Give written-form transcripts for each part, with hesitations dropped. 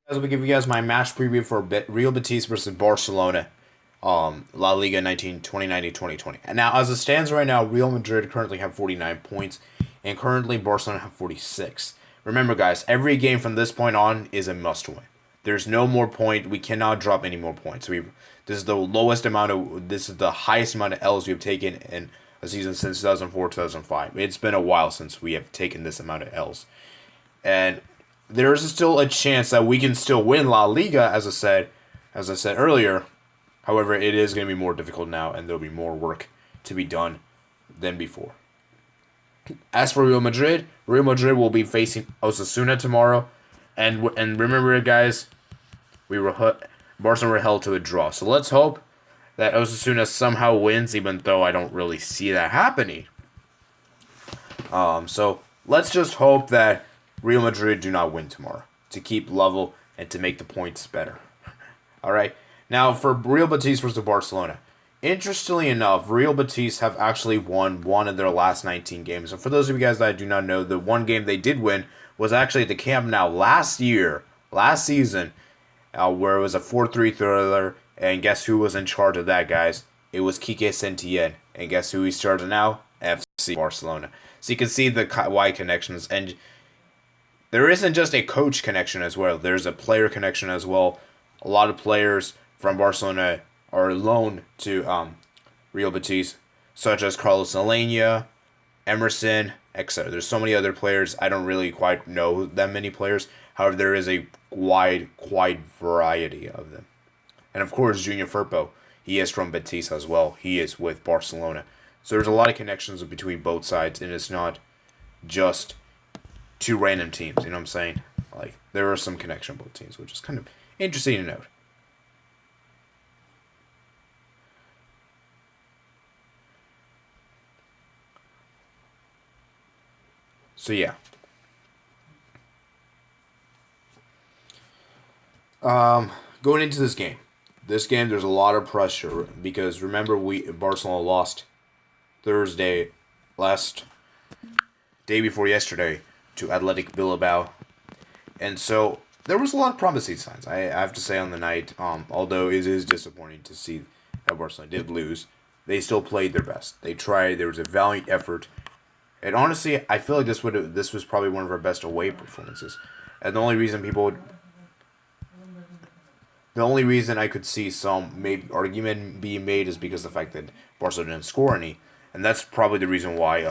As we give you guys my match preview for Real Betis versus Barcelona, La Liga 2019-2020. And now, as it stands right now, Real Madrid currently have 49 points, and currently Barcelona have 46. Remember, guys, every game from this point on is a must-win. There's no more point. We cannot drop any more points. This is the lowest amount of. This is the highest amount of L's we've taken in a season since 2004-2005. It's been a while since we have taken this amount of L's, and there is still a chance that we can still win La Liga, as I said earlier. However, it is going to be more difficult now, and there'll be more work to be done than before. As for Real Madrid will be facing Osasuna tomorrow, and remember, guys, Barcelona were held to a draw. So let's hope that Osasuna somehow wins, even though I don't really see that happening. So let's just hope that Real Madrid do not win tomorrow to keep level and to make the points better. All right. Now for Real Betis versus Barcelona. Interestingly enough, Real Betis have actually won one of their last 19 games. And for those of you guys that do not know, the one game they did win was actually at the Camp Nou last season, where it was a 4-3 thriller. And guess who was in charge of that, guys? It was Quique Setién. And guess who he started now? FC Barcelona. So you can see the wide connections. And there isn't just a coach connection as well. There's a player connection as well. A lot of players from Barcelona are loaned to Real Betis, such as Carlos Alenia, Emerson, etc. There's so many other players. I don't really quite know that many players. However, there is a wide variety of them. And of course, Junior Firpo. He is from Betis as well. He is with Barcelona. So there's a lot of connections between both sides, and it's not just two random teams, you know what I'm saying? Like, there are some connection both teams, which is kind of interesting to note. So yeah. Going into this game. There's a lot of pressure because remember Barcelona lost Thursday, last day before yesterday, to Athletic Bilbao, and so there was a lot of promising signs. I have to say on the night, although it is disappointing to see that Barcelona did lose, they still played their best. They tried. There was a valiant effort, and honestly, I feel like this was probably one of our best away performances. And the only reason I could see some maybe argument being made is because of the fact that Barcelona didn't score any, and that's probably the reason why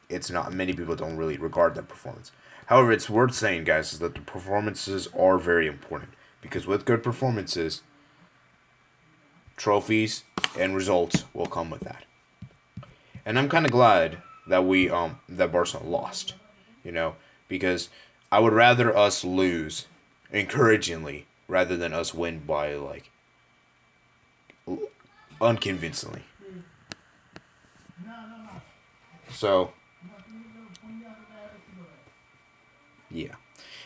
it's not many people don't really regard that performance. However, it's worth saying, guys, is that the performances are very important because with good performances, trophies and results will come with that. And I'm kind of glad that that Barcelona lost, because I would rather us lose encouragingly rather than us win by unconvincingly. So yeah.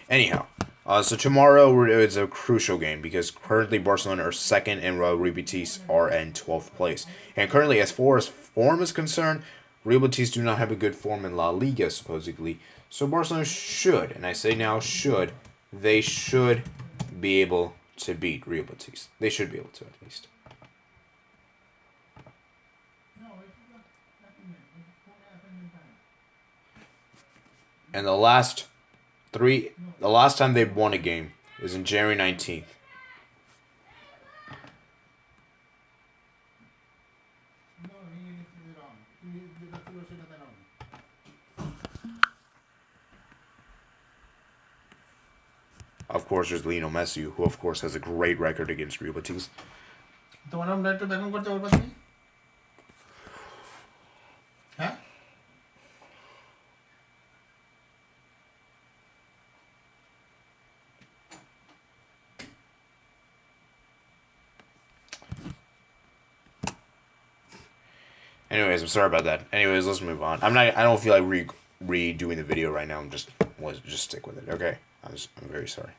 Anyhow, so tomorrow it's a crucial game because currently Barcelona are second and Real Betis are in 12th place. And currently, as far as form is concerned, Real Betis do not have a good form in La Liga, supposedly. So Barcelona should, and I say now should, they should be able to beat Real Betis. They should be able to, at least. And the last time they won a game is in January 19th. Of course, there's Lionel Messi, who of course has a great record against Real Betis. Anyways, I'm sorry about that. Anyways, let's move on. I don't feel like redoing the video right now. Just stick with it, okay? I'm very sorry.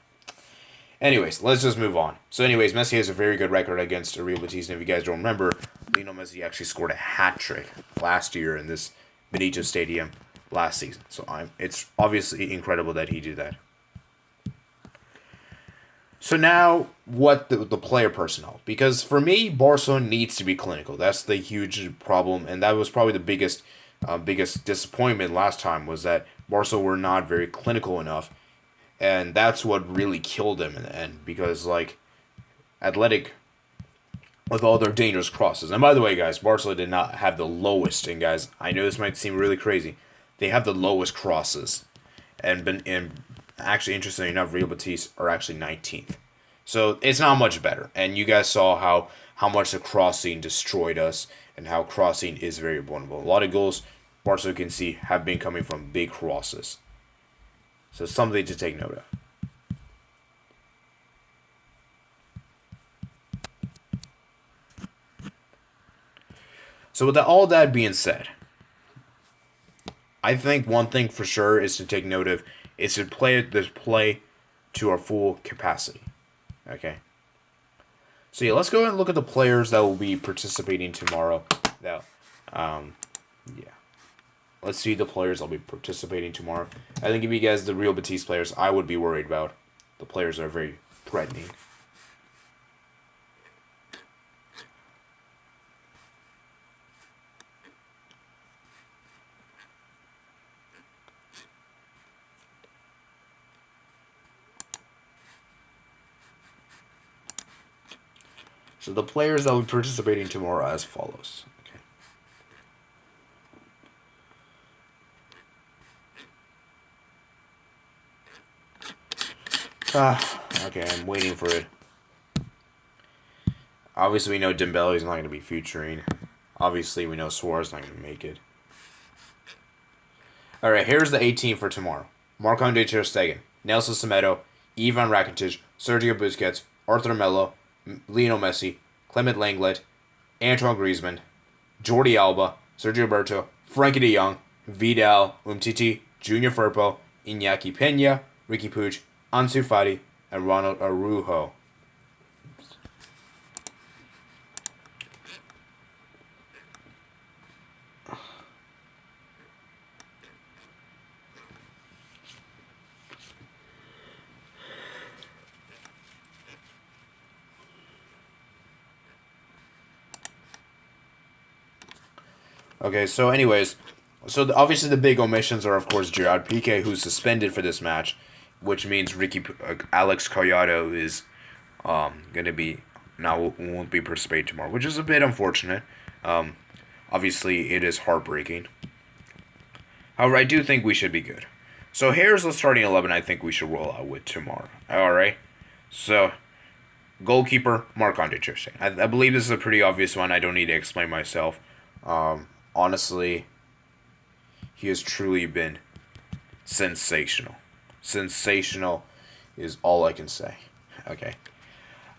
Anyways, let's just move on. So, anyways, Messi has a very good record against Real Betis, and if you guys don't remember, Lionel Messi actually scored a hat trick last year in this Benito Stadium last season. So, it's obviously incredible that he did that. So now, what the player personnel? Because for me, Barcelona needs to be clinical. That's the huge problem, and that was probably the biggest disappointment last time was that Barcelona were not very clinical enough, and that's what really killed them in the end. Because like Athletic, with all their dangerous crosses, and by the way, guys, Barcelona did not have the lowest. And guys, I know this might seem really crazy, they have the lowest crosses, and actually, interestingly enough, Real Betis are actually 19th. So it's not much better. And you guys saw how much the crossing destroyed us and how crossing is very vulnerable. A lot of goals Barcelona can see have been coming from big crosses. So something to take note of. So with all that being said, I think one thing for sure is to take note of is to play this play to our full capacity. Okay. So yeah, let's go ahead and look at the players that will be participating tomorrow. Now, yeah, let's see the players that'll be participating tomorrow. I think if you guys the Real Betis players, I would be worried about. The players are very threatening. So the players that will be participating tomorrow are as follows. Okay. Okay, I'm waiting for it. Obviously, we know Dembele is not going to be featuring. Obviously, we know Suarez is not going to make it. All right, here's the 18 for tomorrow. Marc-Andre ter Stegen, Nelson Semedo, Ivan Rakitic, Sergio Busquets, Arthur Melo, Lionel Messi, Clement Lenglet, Antoine Griezmann, Jordi Alba, Sergio Roberto, Frankie de Jong, Vidal, Umtiti, Junior Firpo, Iñaki Peña, Ricky Puig, Ansu Fati, and Ronald Araujo. Okay, so anyways, obviously the big omissions are of course Gerard Piqué, who's suspended for this match, which means Alex Collado is gonna be now won't be participating tomorrow, which is a bit unfortunate. Um, Obviously it is heartbreaking. However, I do think we should be good. So here's the starting 11 I think we should roll out with tomorrow. All right, so goalkeeper Marc-Andre ter Stegen. I believe this is a pretty obvious one. I don't need to explain myself. Honestly, he has truly been sensational. Sensational is all I can say. Okay.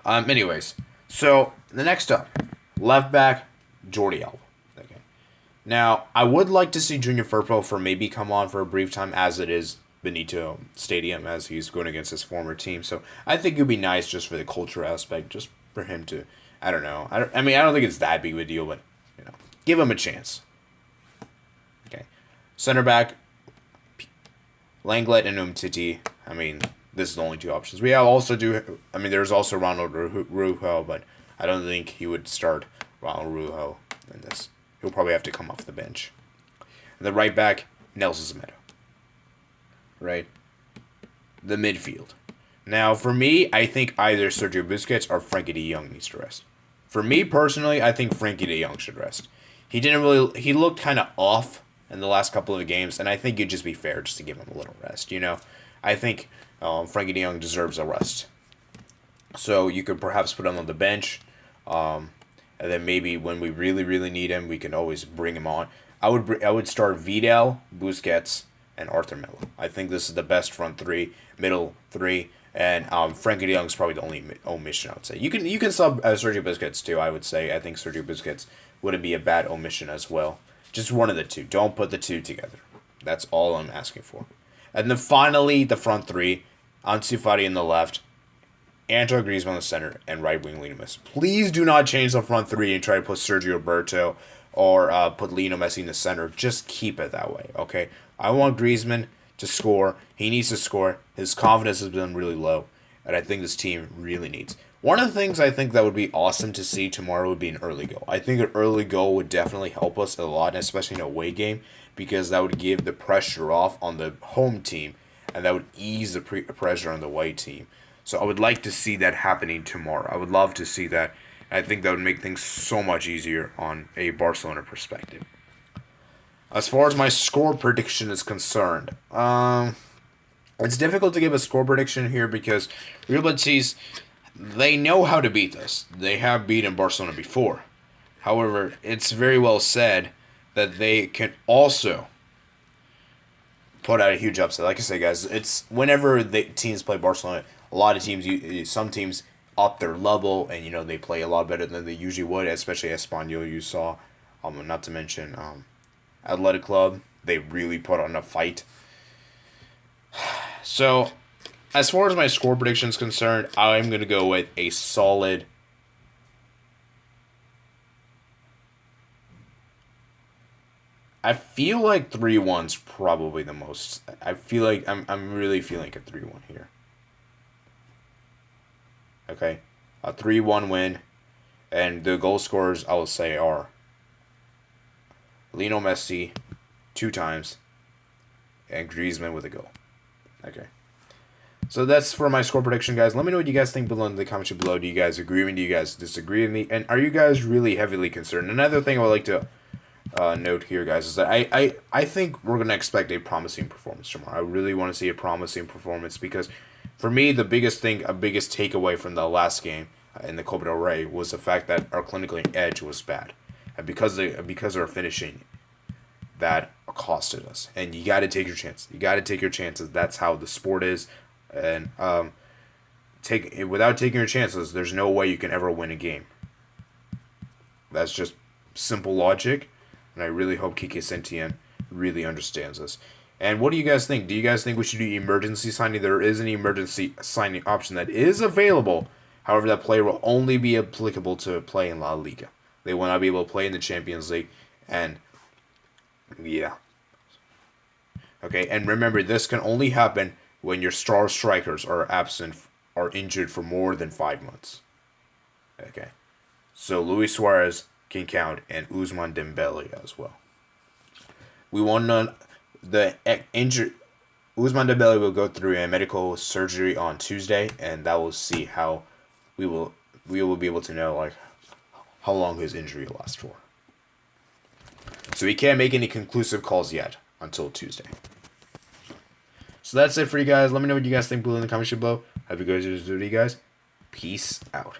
Anyways, so the next up, left back Jordi Alba. Okay. Now I would like to see Junior Firpo for maybe come on for a brief time, as it is Benito Stadium, as he's going against his former team. So I think it would be nice just for the culture aspect, just for him to. I don't know. I mean, I don't think it's that big of a deal, but give him a chance. Okay. Center back, Langlet and Umtiti. I mean, this is the only two options. We have also do. I mean, there's also Ronald Araujo, but I don't think he would start Ronald Araujo in this. He'll probably have to come off the bench. And the right back, Nelson Semedo. Right. The midfield. Now, for me, I think either Sergio Busquets or Frankie de Jong needs to rest. For me personally, I think Frankie de Jong should rest. He didn't really. He looked kind of off in the last couple of games, and I think it'd just be fair just to give him a little rest. I think Frankie De Jong deserves a rest. So you could perhaps put him on the bench, and then maybe when we really, really need him, we can always bring him on. I would start Vidal, Busquets, and Arthur Melo. I think this is the best front three, middle three, and Frankie De Jong is probably the only omission I would say. You can sub Sergio Busquets too. I would say I think Sergio Busquets wouldn't be a bad omission as well. Just one of the two. Don't put the two together. That's all I'm asking for. And then finally, the front three. Ansu Fati in the left. Antoine Griezmann in the center. And right wing Lionel Messi. Please do not change the front three and try to put Sergio Roberto or put Lionel Messi in the center. Just keep it that way, okay? I want Griezmann to score. He needs to score. His confidence has been really low. that I think this team really needs. One of the things I think that would be awesome to see tomorrow would be an early goal. I think an early goal would definitely help us a lot, especially in a away game, because that would give the pressure off on the home team, and that would ease the pressure on the away team. So I would like to see that happening tomorrow. I would love to see that. I think that would make things so much easier on a Barcelona perspective. As far as my score prediction is concerned, it's difficult to give a score prediction here because Real Betis, they know how to beat us. They have beaten Barcelona before. However, it's very well said that they can also put out a huge upset. Like I say, guys, it's whenever the teams play Barcelona, a lot of teams, some teams up their level and they play a lot better than they usually would, especially Espanyol. You saw, not to mention Athletic Club. They really put on a fight. So, as far as my score prediction is concerned, I'm going to go with a solid. I feel like 3-1's probably the most. I feel like I'm really feeling a 3-1 here. Okay, a 3-1 win, and the goal scorers I will say are Lionel Messi 2 times, and Griezmann with a goal. Okay. So that's for my score prediction, guys. Let me know what you guys think below in the comments below. Do you guys agree with me? Do you guys disagree with me? And are you guys really heavily concerned? Another thing I would like to note here, guys, is that I think we're going to expect a promising performance tomorrow. I really want to see a promising performance because, for me, the biggest takeaway from the last game in the Copa del Rey was the fact that our clinical edge was bad. And because of our finishing, that costed us. And you got to take your chance. You got to take your chances. That's how the sport is. And without taking your chances, there's no way you can ever win a game. That's just simple logic. And I really hope Kike Setien really understands this. And what do you guys think? Do you guys think we should do emergency signing? There is an emergency signing option that is available. However, that player will only be applicable to play in La Liga. They will not be able to play in the Champions League. And, yeah. Okay, and remember, this can only happen when your star strikers are absent or injured for more than 5 months. Okay. So, Luis Suarez can count, and Ousmane Dembele as well. We won't know the injured. Ousmane Dembele will go through a medical surgery on Tuesday, and that will see how we will be able to know like how long his injury will last for. So we can't make any conclusive calls yet until Tuesday. So that's it for you guys. Let me know what you guys think below in the comments below. Have a good day, guys. Peace out.